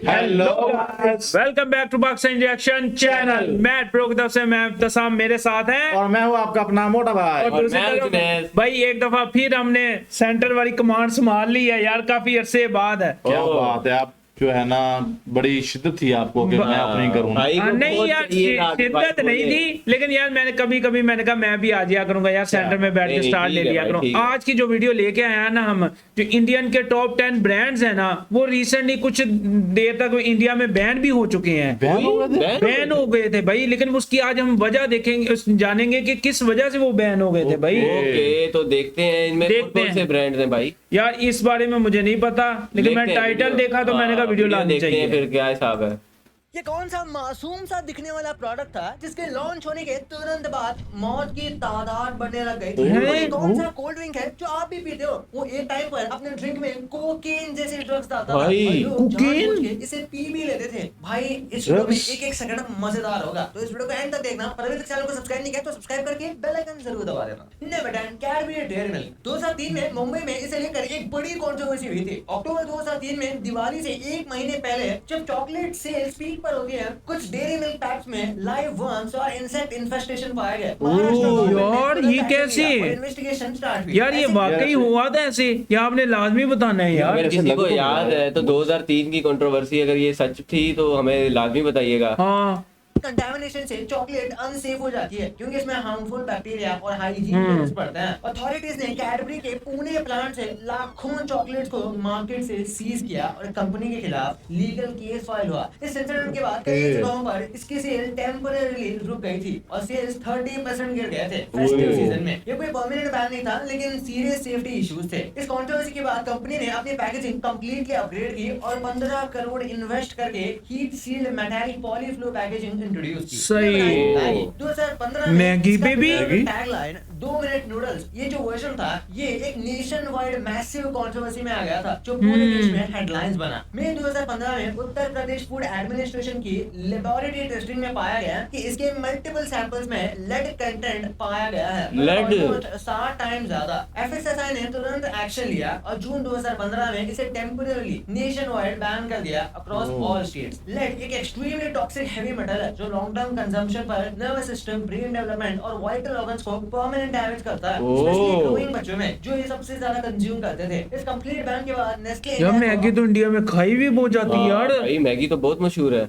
Hello guys, welcome back to boxing reaction channel. मैं pro की तरफ से मैं इब्तिसाम, मेरे साथ हैं और मैं हूँ आपका अपना मोटा भाई। और दूसरी मैं तरफ जुनैद। भाई एक दफा फिर हमने सेंटर वाली कमांड संभाल ली है यार, काफी अरसे बाद है। क्या बात है, आप जो है ना बड़ी शिद्दत थी आपको कि मैं अपनी करूँ। भाई को नहीं बहुत यार, चाहिए था कि भाई शिद्दत नहीं बोले। थी, लेकिन यार मैंने कभी कभी मैंने कहा मैं भी आ जाया करूंगा यार, सेंटर में बैठ के नहीं, स्टार्ट ले ठीक है लिया भाई, करूँ। ठीक है। आज की जो वीडियो लेके आया ना हम, जो इंडियन के टॉप 10 ब्रांड्स है ना, वो रिसेंटली कुछ देर तक इंडिया में बैन भी हो चुके हैं। बैन हो गए थे? बैन हो गए थे भाई, लेकिन उसकी आज हम वजह देखेंगे, जानेंगे कि किस वजह से वो बैन हो गए थे भाई। ओके, तो देखते हैं इनमें देखते कौन हैं। से ब्रांड्स हैं भाई। यार इस बारे में मुझे नहीं पता, लेकिन मैं देखते हैं टाइटल वीडियो। देखा तो मैंने कहा वीडियो लानी देखते हैं चाहिए। फिर क्या हिसाब है। ये कौन सा मासूम सा दिखने वाला प्रोडक्ट था जिसके लॉन्च होने के तुरंत बाद मौत की तादाद बढ़ने लग गई थी। हैं? और ये कौन सा कोल्ड ड्रिंक है जो आप भी पीते हो? वो एक टाइम पर अपने ड्रिंक में कोकेन जैसे ड्रग्स डालता था भाई, और लोग कोकेन? जानबूझ के इसे पी भी लेते थे। भाई इस वीडियो में Drugs? एक एक सेकंड मजेदार होगा, तो इस वीडियो को एंड तक देखना। पर अभी तक चैनल को सब्सक्राइब नहीं किया तो सब्सक्राइब करके बेल आइकन जरूर दबा देना। Never done Cadbury dairy milk 2003 में मुंबई में इसे लेकर एक बड़ी कंट्रोवर्सी हुई थी। अक्टूबर 2003 में दिवाली से एक महीने पहले जब चॉकलेट सेल्स पीक पर होती है, कुछ डेयरी मिल्क पैक्स में लाइव वर्म्स और इंसेक्ट इन्फेस्टेशन पाया गया। यार, ये कैसे? इन्वेस्टिगेशन स्टार्ट हुई। यार ये ऐसे- वाकई हुआ था ऐसे, या आपने लाजमी बताना है यार। अगर किसी लग को तो याद रहा है। है तो 2003 की कंट्रोवर्सी अगर ये सच थी तो हमें लाजमी बताइएगा। हाँ कंटामिनेशन से चॉकलेट अनसेफ हो जाती है क्योंकि इसमें हार्मफुल बैक्टीरिया और हाइजीन इश्यूज पड़ते हैं। अथॉरिटीज ने कैडबरी के पुणे प्लांट से लाखों चॉकलेट्स को मार्केट से सीज किया और कंपनी के खिलाफ लीगल केस फाइल हुआ। इस इंसिडेंट के बाद कई जगहों पर इसकी सेल टेम्परेरीली रुक गई थी और सेल्स 30% गिर गए थे फेस्टिव सीजन में। ये कोई परमानेंट बैन नहीं था, लेकिन सीरियस सेफ्टी इश्यूज थे। इस कंट्रोवर्सी के बाद कंपनी ने अपनी पैकेजिंग कंप्लीटली अपग्रेड की और 15 करोड़ इन्वेस्ट करके heat sealed metallic polyflow packaging introduce की। सही। 2015 मैगी पे भी? टैगलाइन 2 मिनट नूडल्स, ये जो वर्जन था ये एक नेशन वाइड मैसिव कंट्रोवर्सी में आ गया था जो पूरे देश में हेडलाइंस बना। मई 2015 में उत्तर प्रदेश फूड एडमिनिस्ट्रेशन की लेबोरेटरी टेस्टिंग में पाया गया कि इसके मल्टीपल सैंपल्स में लेड कंटेंट पाया गया है, लेड? 60 टाइम ज्यादा। एफएसएसआई ने तुरंत एक्शन लिया और जून 2015 में इसे टेम्परेरी नेशन वाइड बैन कर दिया अक्रॉस ऑल स्टेट्स। लेड एक एक्सट्रीमली टॉक्सिक हेवी मेटल है जो लॉन्ग टर्म कंजम्पशन पर नर्वस सिस्टम, ब्रेन डेवलपमेंट और वाइटल ऑर्गन्स को परमानेंट डैमेज करता है, स्पेशली ग्रोइंग बच्चों में जो ये सबसे ज्यादा कंज्यूम करते थे। इस कंप्लीट बैन के बाद नेस्ले यार मैगी तो इंडिया में खाई भी बहुत जाती है यार। भाई मैगी तो बहुत मशहूर है।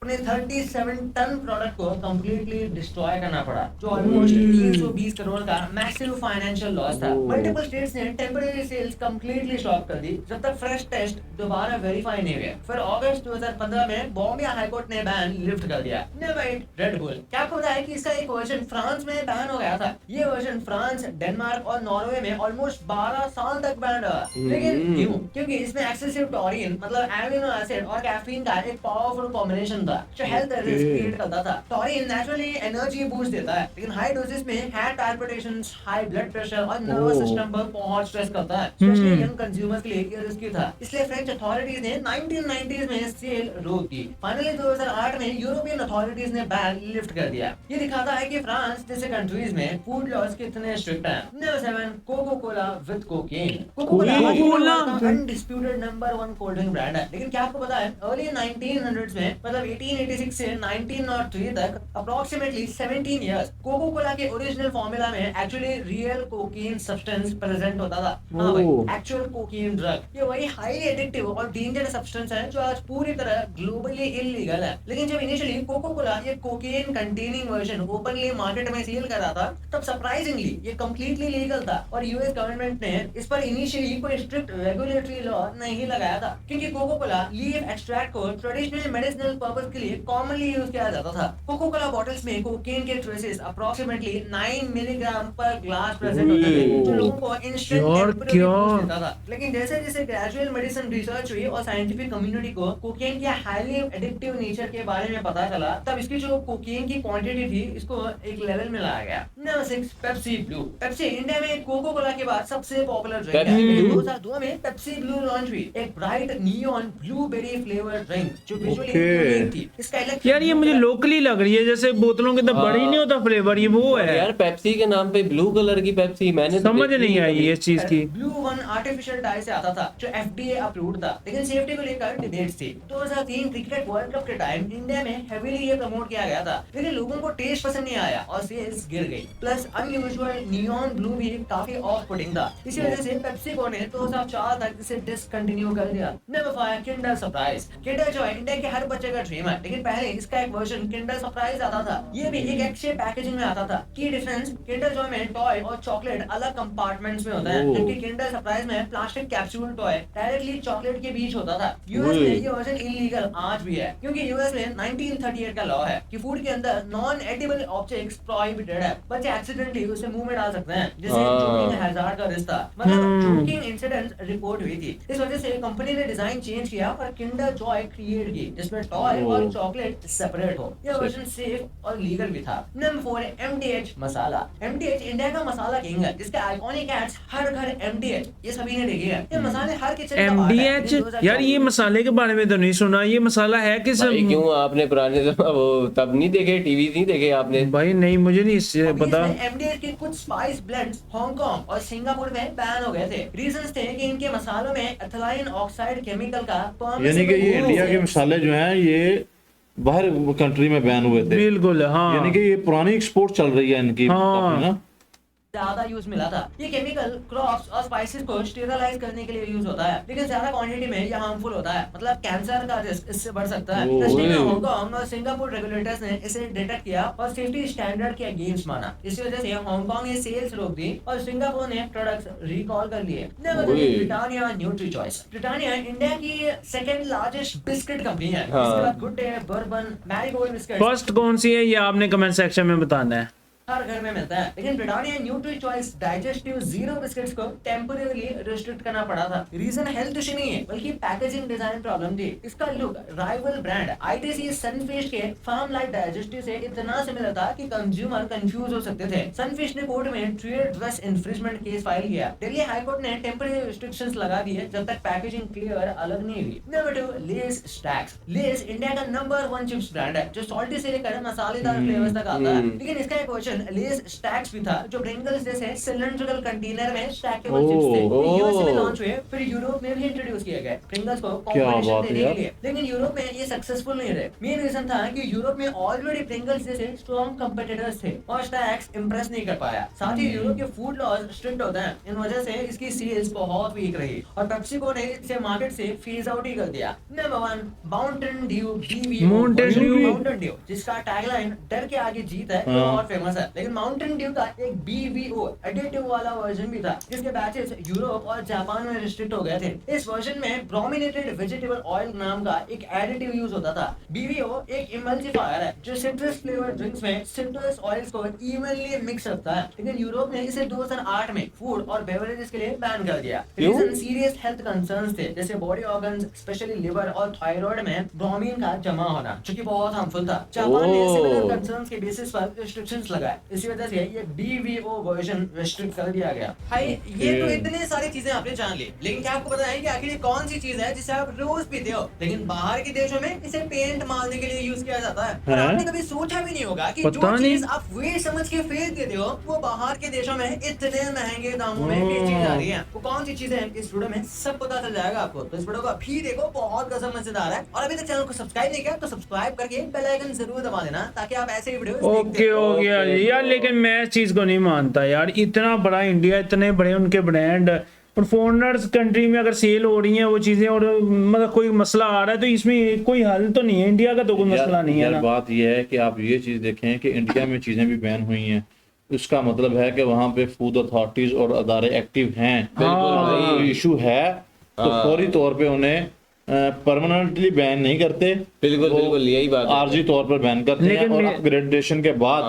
अपने 37 टन प्रोडक्ट को कंप्लीटली डिस्ट्रॉय करना पड़ा, जो ऑलमोस्ट 320 करोड़ का मैसिव फाइनेंशियल लॉस था। मल्टीपल स्टेट्स ने टेम्परेरी सेल्स कंप्लीटली स्टॉप कर दी जब तक फ्रेश टेस्ट दोबारा वेरीफाई नहीं हुए। फिर अगस्त 2015 में बॉम्बे हाई कोर्ट ने बैन लिफ्ट कर दिया। नेवर ईट रेड बुल। क्या आपको पता है कि इसका एक वर्जन फ्रांस में बैन हो गया था? ये वर्जन फ्रांस, डेनमार्क और नॉर्वे में ऑलमोस्ट 12 साल तक बैन रहा। लेकिन क्यों? क्योंकि इसमें एक्सेसिव टॉरिन मतलब एमिनो एसिड और कैफीन का एक पावरफुल कॉम्बिनेशन था जो हेल्थ रिस्क क्रिएट करता था। टॉरिन नेचुरली एनर्जी बूस्ट देता है, लेकिन हाई डोजेस में heart palpitations, high blood pressure और नर्वस सिस्टम पर बहुत स्ट्रेस करता है, स्पेशली यंग कंज्यूमर्स के लिए ये रिस्की था। इसलिए फ्रेंच अथॉरिटीज ने 1990s में सेल रोक दी। फाइनली 2008 में यूरोपियन अथॉरिटीज ने बैन लिफ्ट कर दिया। ये दिखाता है कि फ्रांस जैसे कंट्रीज में फूड लॉज कितने स्ट्रिक्ट हैं। Number 7 Coca Cola with cocaine. Coca Cola undisputed number 1 cold drink brand है, लेकिन क्या आपको पता है अर्ली 1900s में मतलब 1886 से 1903 तक अप्रोक्सीमेटली 17 इयर्स कोको कोला के ओरिजिनल फॉर्मूला में actually real cocaine substance present होता था। हाँ भाई, एक्चुअल कोकीन ड्रग। ये वही हाईली एडिक्टिव और डेंजरस सब्सटेंस है जो आज पूरी तरह ग्लोबली इलीगल है। लेकिन जब इनिशियली कोको कोला ये cocaine containing version openly market में सेल कर रहा था, तब सरप्राइजिंगली ये कंप्लीटली लीगल था और यूएस गवर्नमेंट ने इस पर इनिशियली कोई स्ट्रिक्ट रेगुलेटरी लॉ नहीं लगाया था, क्योंकि कोको कोला लीफ एक्सट्रैक्ट को ट्रेडिशनल मेडिसिनल पर्पस के लिए कॉमनली यूज किया जाता था। कोको कोला बॉटल्स में कोकेन के ट्रेसेस अप्रोक्सीमेटली 9 मिलीग्राम पर ग्लास प्रेजेंट होते थे, जो लोगों को इंस्टेंट यार, टेम्परेरी क्या? बूस्ट देता था। लेकिन जैसे जैसे ग्रेजुअल मेडिसिन रिसर्च हुई और साइंटिफिक कम्युनिटी को कोकेन के हाईली एडिक्टिव नेचर के बारे में पता चला, तब इसकी जो कोकेन की क्वांटिटी थी इसको एक लेवल में लाया गया। Number 6 Pepsi blue. Pepsi India में कोको कोला के बाद सबसे पॉपुलर ड्रिंक है। पेप्सी। 2002 में पेप्सी ब्लू लॉन्च हुई, एक bright neon blueberry flavoured drink जो विजुअली Okay. थी। इसका यार ये मुझे लोकली लग रही है, जैसे बोतलों के अंदर बड़ी नहीं होता फ्लेवर, ये वो है यार पेप्सी के नाम पे ब्लू कलर की पेप्सी, मैंने तो समझ देखी नहीं आई कभी। इस चीज की। ब्लू वन आर्टिफिशियल डाई से आता था जो FDA अप्रूव्ड था, लेकिन सेफ्टी को लेकर डिबेट्स थी। 2003 क्रिकेट वर्ल्ड कप के टाइम इंडिया में हेवीली ये प्रमोट किया गया था, लेकिन लोगों को टेस्ट पसंद नहीं आया और सेल्स गिर गई। प्लस अनयूजुअल नियॉन ब्लू भी काफी ऑफ पुटिंग था, इसी वजह से पेप्सिको ने 2004 तक इसे डिसकंटिन्यू कर दिया। Number 5 Kinder surprise. Kinder Joy India के हर बच्चे का ड्रीम है, लेकिन पहले इसका एक वर्जन किंडर सरप्राइज आता था। ये भी एक एक्स शेप पैकेजिंग में आता था। की डिफरेंस, किंडर जॉय में टॉय और चॉकलेट अलग कंपार्टमेंट्स में होता है, जबकि किंडर सरप्राइज में plastic capsule toy directly chocolate के बीच होता था। यूएस में ये वर्जन इलीगल आज भी है, क्योंकि यूएस में 1938 का लॉ है कि फूड के अंदर नॉन एडिबल ऑब्जेक्ट्स प्रोहिबिटेड है। बच्चे एक्सीडेंटली उसे मुंह में डाल सकते हैं, जिससे जोकिंग हैजार्ड का रिश्ता, मतलब जोकिंग इंसिडेंट रिपोर्ट हुई थी। इस वजह से कंपनी ने डिजाइन चेंज किया और किंडर जॉय क्रिएट की, जिसमें टॉय और चॉकलेट सेपरेट हो। यह वर्जन सेफ और लीगल भी था। नंबर 4 MTH मसाला। MTH इंडिया का मसाला किंग है, जिसके आइकॉनिक एड्स हर घर MTH, ये सभी ने देखे हैं। ये मसाले हर किचन का पार्ट है। MDH यार, ये मसाले के बारे में तो नहीं सुना, ये मसाला है किस भाई क्यों आपने पुराने वो तब नहीं देखे, टीवी नहीं देखे आपने? भाई नहीं, मुझे नहीं इससे पता। MDH के कुछ स्पाइस ब्लेंड्स हांगकांग और सिंगापुर में बैन हो गए थे। रीजंस थे कि इनके मसालों में एथिलीन ऑक्साइड केमिकल का यानी कि ये इंडिया के मसाले जो हैं ये बाहर कंट्री में बैन हुए थे। बिल्कुल हाँ, यानी कि ये पुरानी एक्सपोर्ट चल रही है इनकी काफी ना। ज्यादा यूज मिला था। ये केमिकल क्रॉप्स और स्पाइसेस को स्टेरलाइज करने के लिए यूज होता है, लेकिन ज्यादा क्वांटिटी में ये हार्मफुल होता है, मतलब कैंसर का रिस्क इससे बढ़ सकता है। टेस्टिंग में हांगकांग और सिंगापुर रेगुलेटर्स ने इसे डिटेक्ट किया और सेफ्टी स्टैंडर्ड के अगेंस्ट माना। इसी वजह से हांगकांग ने सेल्स रोक दी और सिंगापुर ने प्रोडक्ट्स रिकॉल कर लिए। Britannia nutri choice. Britannia India की सेकंड लार्जेस्ट बिस्किट कंपनी है। इसके बाद good day, bourbon, marigold biscuit. First कौन सी है ये आपने कमेंट सेक्शन में बताना है। हर घर में मिलता है, लेकिन Britannia nutri choice digestive zero biscuits को टेम्परेरीली रिस्ट्रिक्ट करना पड़ा था। रीजन हेल्थ इशू नहीं है, बल्कि पैकेजिंग डिजाइन प्रॉब्लम थी। इसका look rival brand ITC sunfish के फार्म लाइक डाइजेस्टिव से इतना सिमिलर था कि कंज्यूमर कंफ्यूज हो सकते थे। सनफिश ने कोर्ट में trade dress infringement case file किया। दिल्ली हाई कोर्ट ने टेम्परेरी रिस्ट्रिक्शंस लगा दिए जब तक पैकेजिंग क्लियर अलग नहीं हुई। Number 2 less stacks. Less India का नंबर 1 चिप्स ब्रांड है, जो सॉल्टी से लेकर मसालेदार फ्लेवर्स तक आता है। लेकिन इसका एक वर्जन लेस स्टैक्स भी था, जो प्रिंगल्स जैसे सिलेंड्रिकल कंटेनर में स्टैकेबल चिप्स थे। यूएस में लॉन्च हुए, फिर यूरोप में भी इंट्रोड्यूस किए गए प्रिंगल्स को कॉम्पिटिशन देने के लिए, लेकिन यूरोप में ये सक्सेसफुल नहीं रहे। मेन रीजन था कि यूरोप में ऑलरेडी प्रिंगल्स जैसे स्ट्रॉन्ग कंपीटिटर्स थे और स्टैक्स इंप्रेस नहीं कर पाया। साथ ही यूरोप के फूड लॉज स्ट्रिक्ट होते हैं, इन वजह से इसकी सेल्स बहुत वीक रही और पेप्सिको ने इसे मार्केट से फेज आउट ही कर दिया। Number 1 Mountain Dew BVO। Mountain Dew जिसका टैगलाइन डर के आगे जीत है, वो और फेमस है। लेकिन माउंटेन ड्यू का एक BVO एडिटिव वाला वर्जन भी था, जिसके बैचेस यूरोप और जापान में रिस्ट्रिक्ट हो गए थे। इस वर्जन में ब्रोमिनेटेड वेजिटेबल ऑयल नाम का एक एडिटिव यूज होता था। BVO एक इमल्सिफायर है जो सिट्रस फ्लेवर्ड ड्रिंक्स में सिट्रस ऑयल्स को इवनली मिक्स करता है, लेकिन यूरोप ने इसे 2008 में फूड और बेवरेजेस के लिए बैन कर दिया। रीजन सीरियस हेल्थ कंसर्न्स थे, जैसे बॉडी ऑर्गन्स स्पेशली लिवर और थायराइड में ब्रोमीन का जमा होना, जो कि बहुत हार्मफुल था। जापान ने सिमिलर कंसर्न्स के बेसिस पर रिस्ट्रिक्शंस लगाए, इसी वजह से ये BVO वर्जन रिस्ट्रिक्ट कर दिया गया। भाई ये तो इतने सारी चीजें आपने जान ली, लेकिन क्या आपको पता है कि आखिर ये कौन सी चीज है जिसे आप रोज पीते हो, लेकिन बाहर के देशों में इसे पेंट मारने के लिए यूज किया जाता है। और आपने कभी सोचा भी नहीं होगा कि जो चीज आप वे समझ के फेंक देते हो, वो बाहर के देशों में इतने महंगे दामों में बेची जा रही है। वो कौन सी चीजें हैं इस वीडियो में सब पता चल जाएगा आपको, तो इस वीडियो को अभी देखो, बहुत गजब मजेदार है। और अभी तक चैनल को सब्सक्राइब नहीं किया तो सब्सक्राइब करके बेल आइकन जरूर दबा देना, ताकि आप ऐसे ही वीडियो ओके यार, लेकिन मैं इस चीज को नहीं मानता यार। इतना बड़ा इंडिया, इतने बड़े उनके ब्रांड और फॉरेनर्स कंट्री में अगर सेल हो रही हैं वो चीजें और मतलब कोई मसला आ रहा है, तो इसमें कोई हल तो नहीं है। इंडिया का तो कोई मसला नहीं है ना। बात यह है कि आप ये चीज देखें कि इंडिया में चीजें भी बैन हुई हैं, इसका मतलब है कि वहाँ पे फूड अथॉरिटीज और अदारे एक्टिव हैं। बिल्कुल इशू है तो फौरी तौर पे उन्हें परमानेंटली बैन नहीं करते, बिल्कुल यही बात है। आर्जी तौर पर बैन करते हैं और अपग्रेडेशन के बाद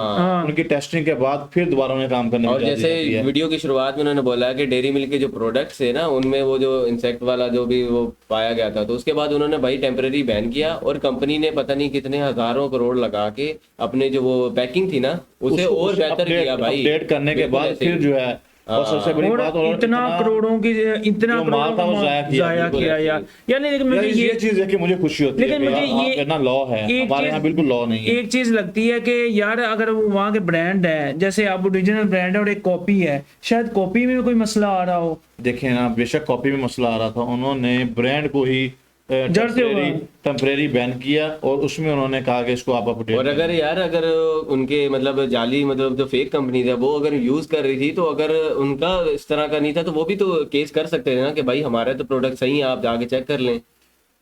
उनकी टेस्टिंग के बाद फिर दोबारा उन्हें काम करने और जैसे वीडियो की शुरुआत में उन्होंने बोला कि डेयरी मिल्क के जो प्रोडक्ट्स है ना, उनमें वो जो इंसेक्ट वाला जो भी वो पाया गया था, तो उसके बाद उन्होंने भाई टेम्परेरी बैन किया और कंपनी ने पता नहीं कितने हजारों करोड़ लगा के अपने जो वो पैकिंग थी ना उसे और बेहतर किया भाई। अपडेट करने के बाद फिर जो है और सबसे बड़ी और बात, और इतना करोड़ों की इतना जो माल करोड़ों था वो का जाया किया, जाया बिल्कुल किया ऐसे यार। यानी लेकिन मुझे ये चीज है कि मुझे खुशी होती है लेकिन कि मुझे यार वहाँ ये पे ना लॉ है, एक हमारे यहाँ चीज- बिल्कुल लॉ नहीं है। एक चीज लगती है कि यार अगर वो वहाँ के ब्रांड है, जैसे अब ओरिजिनल ब्रांड है और एक कॉपी है, शायद कॉपी में कोई मसला आ रहा हो। देखें ना, बेशक कॉपी में मसला आ रहा था, उन्होंने ब्रांड को ही जड़ से होगा। टेम्परेरी बैन किया और उसमें उन्होंने कहा कि इसको आप अपडेट और अगर यार अगर उनके मतलब जाली मतलब जो फेक कंपनीज है वो अगर यूज कर रही थी, तो अगर उनका इस तरह का नहीं था तो वो भी तो केस कर सकते थे ना कि भाई हमारा तो प्रोडक्ट सही है, आप जाके चेक कर लें।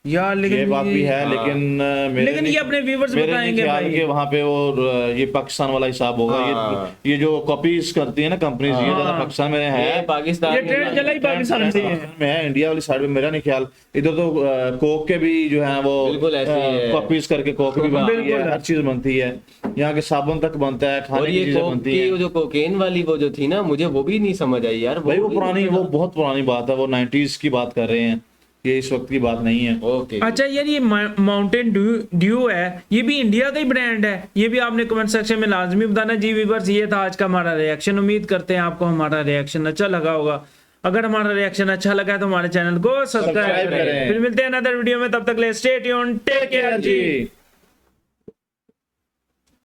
यार लेकिन ये बात भी है, हाँ। लेकिन मेरे लेकिन ये अपने व्यूअर्स मेरे नहीं बताएंगे ख्याल भाई। के वहाँ पे वो ये पाकिस्तान वाला हिसाब होगा। हाँ। ये जो कॉपीज करती है ना कंपनीज, ये ज्यादा हाँ। पाकिस्तान में ये है, पाकिस्तान ये में ट्रेंड चला ही पाकिस्तान से है। में है, इंडिया वाली साइड में मेरा नहीं ख्याल। इधर तो कोक के भी जो है वो बिल्कुल ऐसे ही है। कॉपीज करके कोक भी बनती है, बिल्कुल। हर चीज बनती है, यहाँ के साबुन तक बनता है, और खाने की ये चीजें कोक बनती की है। वो जो कोकेन वाली वो जो थी ना, मुझे वो भी नहीं समझ आई यार। भाई वो भी पुरानी, मतलब- वो बहुत पुरानी बात है, वो 90s की बात कर रहे हैं, ये इस वक्त की बात नहीं है। ओके। अच्छा यार, ये माउंटेन ड्यू है, ये भी इंडिया का ही ब्रांड है? ये भी आपने कमेंट सेक्शन में लाजमी बताना। जी व्यूअर्स, ये था आज का हमारा रिएक्शन। उम्मीद करते हैं आपको हमारा रिएक्शन अच्छा लगा होगा। अगर हमारा रिएक्शन अच्छा लगा है तो हमारे चैनल को सब्सक्राइब सब्सक्राइब करें। करें। फिर मिलते हैं अनदर वीडियो में, तब तक ले स्टे ट्यून्ड, टेक केयर जी।